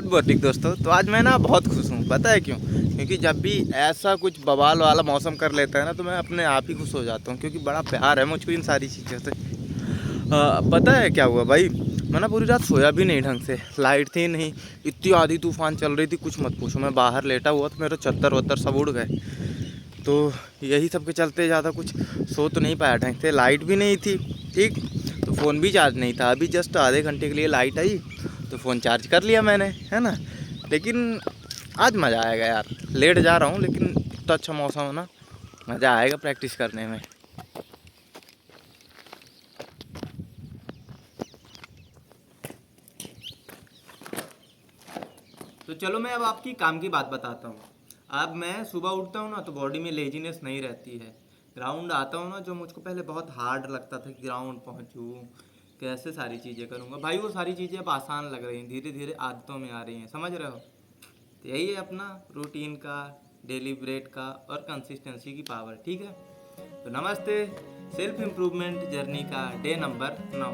Good morning दोस्तों। तो आज मैं ना बहुत खुश हूँ, पता है क्यों? क्योंकि जब भी ऐसा कुछ बवाल वाला मौसम कर लेता है ना, तो मैं अपने आप ही खुश हो जाता हूँ, क्योंकि बड़ा प्यार है मुझको इन सारी चीज़ों से। पता है क्या हुआ भाई? मैं ना पूरी रात सोया भी नहीं ढंग से, लाइट थी नहीं, इतनी आधी तूफान चल रही थी, कुछ मत पूछो। मैं बाहर लेटा हुआ तो मेरे चद्दर वद्दर सब उड़ गए। तो यही सब के चलते ज़्यादा कुछ सो तो नहीं पाया ढंग से, लाइट भी नहीं थी, ठीक। तो फ़ोन भी चार्ज नहीं था, अभी जस्ट आधे घंटे के लिए लाइट आई तो फ़ोन चार्ज कर लिया मैंने, है ना। लेकिन आज मज़ा आएगा यार। लेट जा रहा हूँ लेकिन इतना अच्छा मौसम है ना, मज़ा आएगा प्रैक्टिस करने में। तो चलो मैं अब आपकी काम की बात बताता हूँ। अब मैं सुबह उठता हूँ ना तो बॉडी में लेजीनेस नहीं रहती है। ग्राउंड आता हूँ ना, जो मुझको पहले बहुत हार्ड लगता था कि ग्राउंड पहुँचूँ, कैसे सारी चीज़ें करूँगा, भाई वो सारी चीज़ें अब आसान लग रही हैं, धीरे धीरे आदतों में आ रही हैं, समझ रहे हो। तो यही है अपना रूटीन का, डेलीब्रेट का और कंसिस्टेंसी की पावर, ठीक है। तो नमस्ते, सेल्फ इम्प्रूवमेंट जर्नी का डे नंबर 9।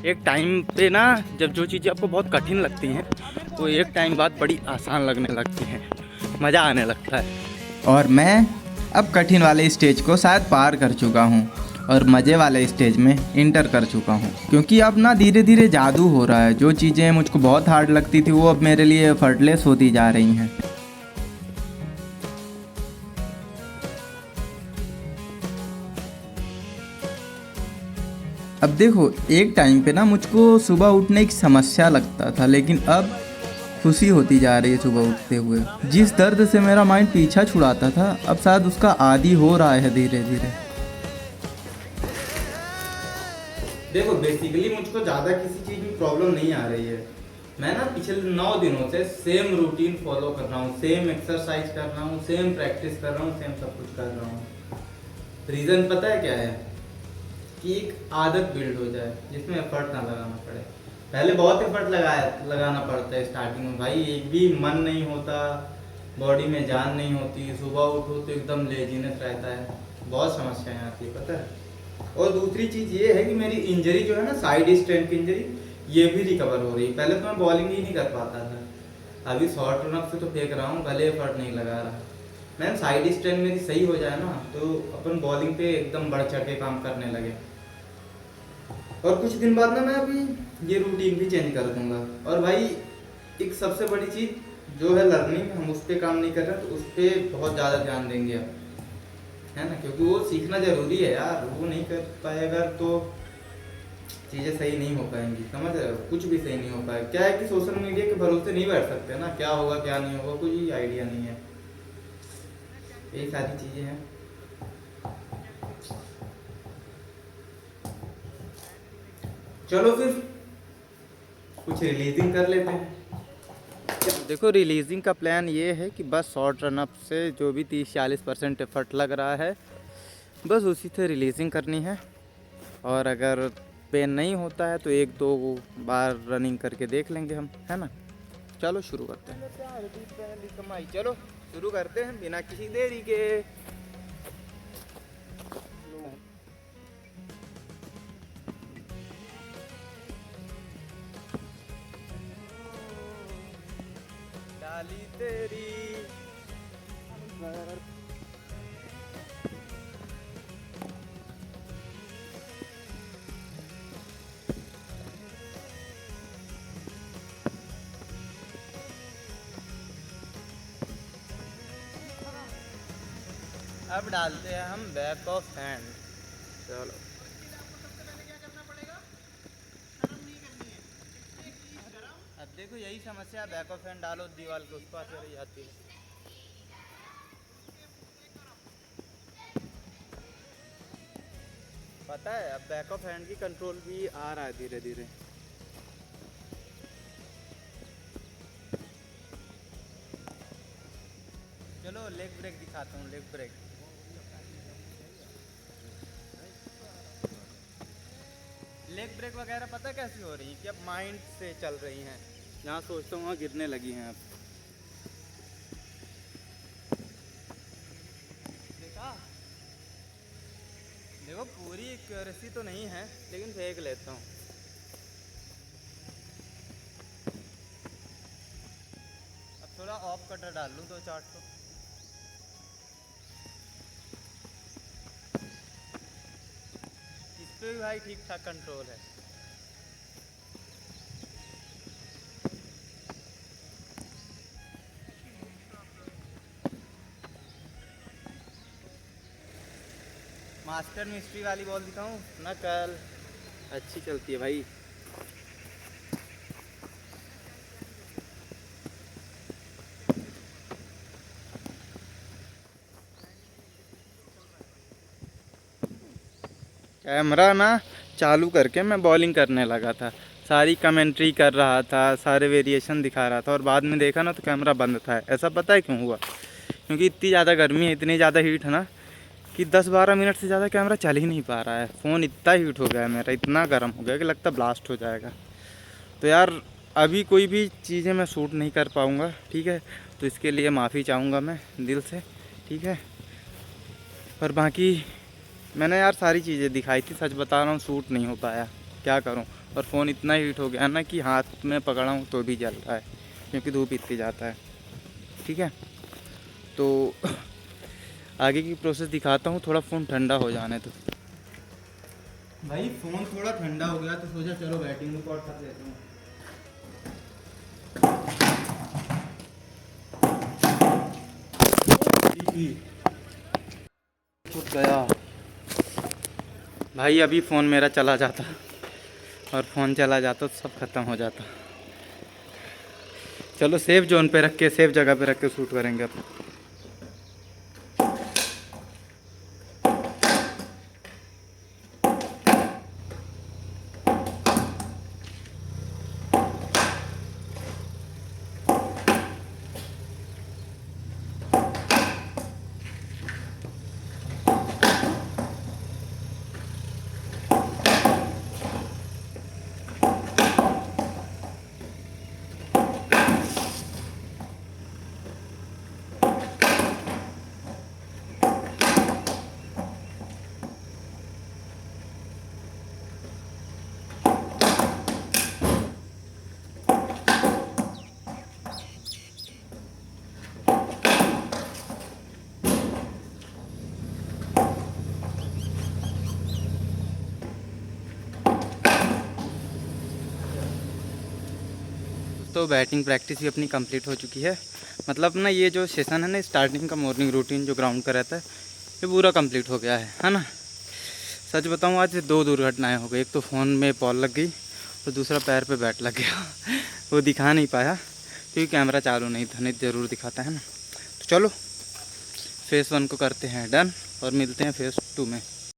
एक टाइम पे ना, जब जो चीज़ें आपको बहुत कठिन लगती हैं वो एक टाइम बाद बड़ी आसान लगने लगती हैं, मज़ा आने लगता है। और मैं अब कठिन वाले स्टेज को शायद पार कर चुका हूँ और मज़े वाले स्टेज में इंटर कर चुका हूँ, क्योंकि अब ना धीरे धीरे जादू हो रहा है। जो चीज़ें मुझको बहुत हार्ड लगती थी वो अब मेरे लिए एफर्टलेस होती जा रही हैं। अब देखो, एक टाइम पे ना मुझको सुबह उठने की समस्या लगता था, लेकिन अब खुशी होती जा रही है सुबह उठते हुए। जिस दर्द से मेरा माइंड पीछा छुड़ाता था, अब शायद उसका आदी हो रहा है धीरे धीरे। देखो बेसिकली मुझको ज़्यादा किसी चीज़ में प्रॉब्लम नहीं आ रही है। मैं ना पिछले 9 दिनों से सेम रूटीन फॉलो कर रहा हूँ, सेम एक्सरसाइज कर रहा हूँ, सेम प्रैक्टिस कर रहा हूँ, सेम सब कुछ कर रहा हूँ। रीज़न पता है क्या है? कि एक आदत बिल्ड हो जाए जिसमें एफर्ट ना लगाना पड़े। पहले बहुत एफर्ट लगाना पड़ता है स्टार्टिंग में, भाई एक भी मन नहीं होता, बॉडी में जान नहीं होती, सुबह उठो तो एकदम लेजीनेस रहता है, बहुत समस्याएं आती है, पता है। और दूसरी चीज़ ये है कि मेरी इंजरी जो है ना, साइड स्ट्रेन की इंजरी, ये भी रिकवर हो रही है। पहले तो मैं बॉलिंग ही नहीं कर पाता था, अभी शॉर्ट रन अप से तो फेंक रहा हूँ, भले एफर्ट नहीं लगा रहा। मैम साइड स्ट्रेन मेरी सही हो जाए ना, तो अपन बॉलिंग पे एकदम बढ़ चढ़ के काम करने लगे। और कुछ दिन बाद ना मैं अभी ये रूटीन भी चेंज कर दूंगा। और भाई एक सबसे बड़ी चीज़ जो है लर्निंग, हम उस पर काम नहीं कर रहे तो उस पर बहुत ज़्यादा ध्यान देंगे अब, है ना, क्योंकि वो सीखना ज़रूरी है यार। वो नहीं कर पाएगा तो चीज़ें सही नहीं हो पाएंगी, समझ रहे हो, कुछ भी सही नहीं हो पाएगा। क्या है कि सोशल मीडिया के भरोसे नहीं बैठ सकते ना, क्या होगा क्या नहीं होगा कोई आइडिया नहीं है। यही सारी चीज़ें हैं। चलो फिर कुछ रिलीजिंग कर लेते हैं। देखो रिलीजिंग का प्लान ये है कि बस शॉर्ट रन अप से जो भी 30-40% एफर्ट लग रहा है, बस उसी से रिलीजिंग करनी है। और अगर पेन नहीं होता है तो 1-2 बार रनिंग करके देख लेंगे हम, है ना। चलो शुरू करते हैं। कमाई, चलो शुरू करते हैं बिना किसी देरी के। डाली तेरी अब डालते हैं हम बैक ऑफ हैंड। चलो अब देखो यही समस्या, बैक ऑफ हैंड डालो दीवार के उस पास चली जाती है। पता है अब बैक ऑफ हैंड की कंट्रोल भी आ रहा है धीरे धीरे। चलो लेग ब्रेक दिखाता हूँ, लेग ब्रेक। लेग ब्रेक वगैरह पता कैसी हो रही है कि अब माइंड से चल रही हैं, जहाँ सोचता हूँ वहाँ गिरने लगी हैं अब। देखा देखो पूरी एक्यूरेसी तो नहीं है लेकिन फेंक लेता हूँ। अब थोड़ा ऑफ कटर डाल लूँ 2-4 तो। इस पे भी भाई ठीक ठाक कंट्रोल है। मास्टर मिस्ट्री वाली बॉल दिखाऊं ना कल, अच्छी चलती है भाई। कैमरा ना चालू करके मैं बॉलिंग करने लगा था, सारी कमेंट्री कर रहा था, सारे वेरिएशन दिखा रहा था, और बाद में देखा ना तो कैमरा बंद था। ऐसा पता है क्यों हुआ? क्योंकि इतनी ज़्यादा गर्मी है, इतनी ज़्यादा हीट है ना कि 10-12 मिनट से ज़्यादा कैमरा चल ही नहीं पा रहा है। फ़ोन इतना हीट हो गया है मेरा, इतना गर्म हो गया कि लगता ब्लास्ट हो जाएगा। तो यार अभी कोई भी चीज़ें मैं शूट नहीं कर पाऊँगा, ठीक है? तो इसके लिए माफ़ी चाहूँगा मैं दिल से, ठीक है? पर बाकी मैंने यार सारी चीज़ें दिखाई थी, सच बता रहा हूँ शूट नहीं हो पाया, क्या करूँ। और फ़ोन इतना हीट हो गया ना कि हाथ में पकड़ा हूँ तो भी जल रहा है, क्योंकि धूप इतनी जाता है, ठीक है? तो आगे की प्रोसेस दिखाता हूँ, थोड़ा फ़ोन ठंडा हो जाने तो। भाई फ़ोन थोड़ा ठंडा हो गया तो सोचा चलो बैटिंग रिकॉर्ड कर लेता हूँ। छूट गया भाई, अभी फ़ोन मेरा चला जाता, और फ़ोन चला जाता तो सब ख़त्म हो जाता। चलो सेफ जोन पे रख के, सेफ जगह पे रख के शूट करेंगे अब। तो बैटिंग प्रैक्टिस भी अपनी कंप्लीट हो चुकी है। मतलब ना ये जो सेशन है ना, स्टार्टिंग का मॉर्निंग रूटीन जो ग्राउंड का रहता है, ये पूरा कंप्लीट हो गया है ना। सच बताऊँ आज 2 दुर्घटनाएं हो गई। एक तो फ़ोन में बॉल लग गई और दूसरा पैर पे बैट लग गया। वो दिखा नहीं पाया क्योंकि कैमरा चालू नहीं था, नहीं ज़रूर दिखाता है ना। तो चलो फेज़ 1 को करते हैं डन और मिलते हैं फेज़ 2 में।